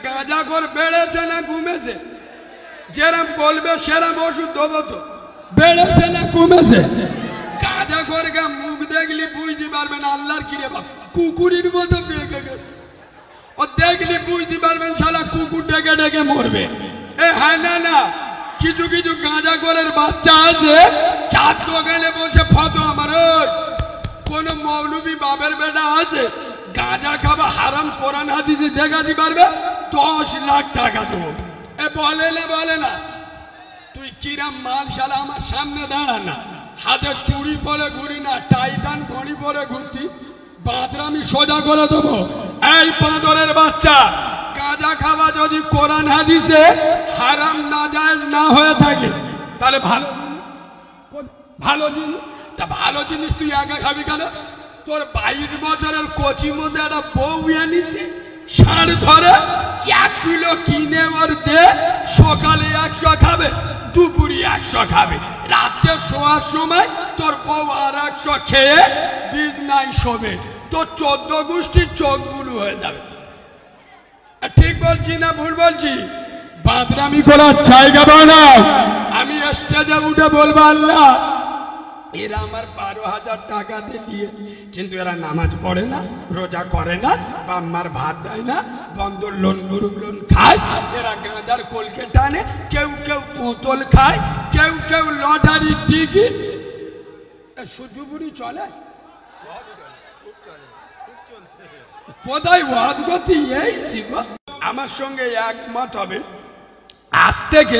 গাঁজা করে বেড়েছে না কমেছে? যেরম বলবে সেরম ওষুধ দেবো তো। বেড়েছে না কমেছে? গাঁজা করে মুখ দেখলি বুঝতে পারবেন আল্লাহর কিরে বাপ কুকুরের মতো বেঁকে গেল। ও দেখলি বুঝতে পারবেন শালা কুকুর ডেকে ডেকে মরবে। হ্যাঁ না কিছু কিছু গাঁজা করের বাচ্চা আছে চার দোকানে বসে ফটো আমার কোন মৌলবী বাবের বেটা আছে গাঁজা খাবা হারাম কোরআন হাদিসে দেখাতে পারবে 10 লাখ টাকা দেবো। বলে না তুই কিরাম মাল শালা আমার সামনে দাঁড়া না, হাতে চুড়ি পরে ঘুরি না, টাইটান ঘড়ি পরে ঘুরতিস, বাঁদর আমি সোজা করে দেবো। এই বাঁদরের বাচ্চা, গাঁজা খাওয়া যদি কোরআন হাদিসে হারাম নাজায়েজ না হয়ে থাকে তাহলে ভালো জিনিস। তা ভালো জিনিস তুই একা খাবি কেন? তোর 22 বছরের কচি মধ্যে একটা বউ আনিসি, ষাঁড় ধরে 1 কিলো কিনে ওর দে, সকালে 100 খাবে, দুপুরে 100 খাবে, রাত্রে শোয়ার সময় তোর বউ আর 100 খেয়ে বিছনায় শোবে, তোর 14 গোষ্ঠীর চোখ বুলু হয়ে যাবে। ঠিক বলছি না ভুল বলছি? বাদরামি করার জায়গা বানাও। আমি স্টেজে উঠে বলবো আল্লাহ এরা আমার 12,000 টাকা দিয়ে, কিন্তু এরা নামাজ পড়ে না, রোজা করে না, বাম্মার ভাত দেয় না, বন্ধন লোন গ্রুপ লোন খায়, এরা গাঁজার কলকে টানে, কেউ কেউ বোতল খায়, কেউ কেউ লটারি টিকিট। সুজুবুরি চলে কোথায় ওয়াজ করতে এই শিব আমার সঙ্গে একমত হবে। আজ থেকে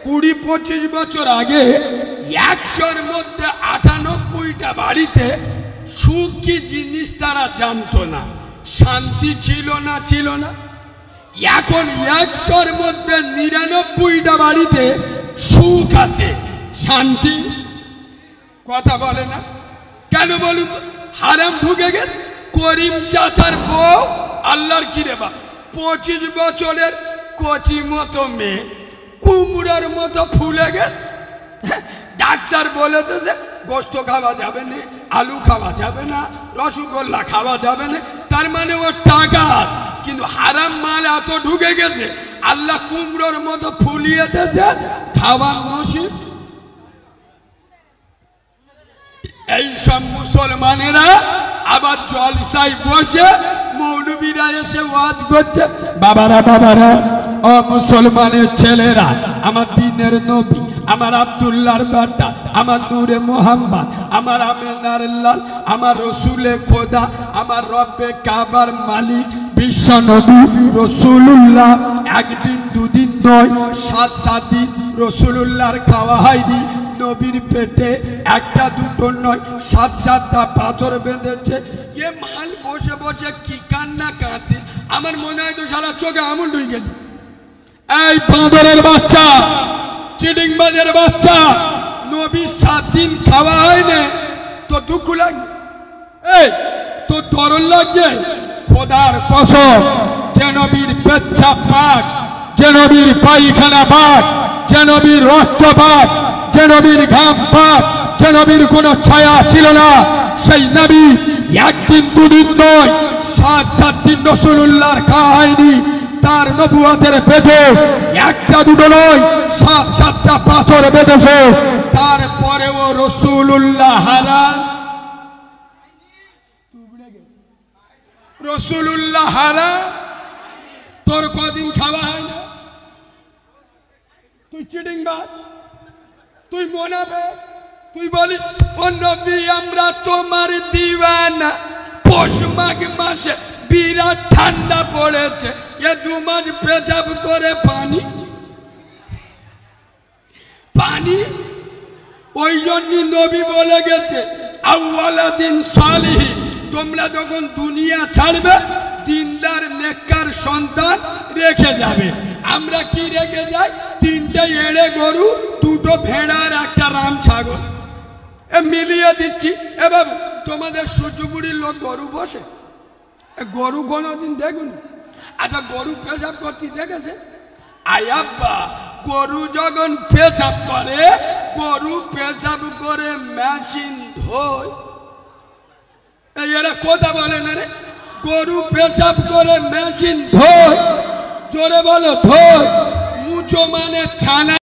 20-25 বছর আগে 100-র মধ্যে 98টা বাড়িতে সুখ কি জিনিস তারা জানতো না, শান্তি ছিল না। এখন 100-র মধ্যে 99টা বাড়িতে সুখ আছে, শান্তি কথা বলে না কেন বলুন? হারাম ঢুকে গেছে। করিম চাচার বউ আল্লাহর কিরে বাপ 25 বছরের কচি মতো মেয়ে কুমড়োর মতো ফুলে গেছে। ডাক্তার বলে দিয়েছে গোস্ত খাওয়া যাবে না, আলু খাওয়া যাবে না, রসগোল্লা খাওয়া যাবে না। তার মানে ও টাকা, কিন্তু হারাম মাল এত ঢুকে গেছে আল্লাহ কুমড়োর মতো ফুলিয়ে দিয়েছে, খাবার নসিব। এই সব মুসলমানেরা আবার জলসায় বসে মৌলবীরা এসে ওয়াজ করছে। বাবারা ও মুসলমানের ছেলেরা, আমার দ্বীনের নবী, আমার আব্দুল্লাহর বেটা, আমার নূরে মোহাম্মদ, আমার আমিনার লাল, আমার রসুলে খোদা, আমার রব্বে কাবার মালিক বিশ্ব নবী রসুলুল্লাহ একদিন দুদিন নয় 7 দিন রসুলুল্লাহর খাওয়া হয়নি। নবীর পেটে 1টা 2টো নয় 7-7টা পাথর বেঁধেছে। এ মাল বসে বসে কি কান্না কাঁদে, আমার মনে হয় তো শালা চোখে আমুল ঢুকে দি। এই বাঁদরের বাচ্চা, চিডিংবাজের বাচ্চা, নবীর 7 দিন খাওয়া হয়নি তো দুঃখ লাগে? এই তো দরদ লাগছে? খোদার কসম, যে নবীর পেচ্ছাপ পাক, যে নবীর পায়খানা পাক, যে নবীর রক্ত পাক, যে নবীর ঘাম পাক, যে নবীর কোনো ছায়া ছিল না, সেই নবী 1 দিন 2 দিন নয় 7 দিন রাসূলুল্লাহর খাওয়া হয়নি। তার নবুয়তের পেটে 1টা 2টো নয় 7-7টা পাথর বেঁধেছে, তারপরেও রাসূলুল্লাহ হারান। রাসূলুল্লাহ হারান, তোর কদিন খাওয়া হয় না? তুই চিটিংবাজ, তুই মোনাফেক, তুই বলি ও নবী আমরা তোমার দিওয়ানা। পৌষ মাঘ মাসে বিরাট ঠান্ডা পড়েছে, এ 2 মাস পেচাব করে পানি। ওই জন্য নবী বলে গেছে আউয়ালাদিন সালিহ, তোমরা যখন দুনিয়া ছাড়বে দিনদার নেককার সন্তান রেখে যাবে। আমরা কি রেখে যাই? 3টে এড়ে গরু, 2টো ভেড়া আর 1টা রাম ছাগল। মিলিয়ে দিচ্ছি। এ বাবু তোমাদের সূর্যপুরীর লোক গরু বসে? গরু কোনোদিন দেখুন? আচ্ছা গরু পেশাব করতে দেখেছে? আয়াব্বা গরু যখন পেশাব করে, গরু পেশাব করে মেশিন ধোয়। এরা কথা বলে না রে, গরু পেশাব করে মেশিন ধোয়। জোরে বলো ধর। মুচো মানে ছানা।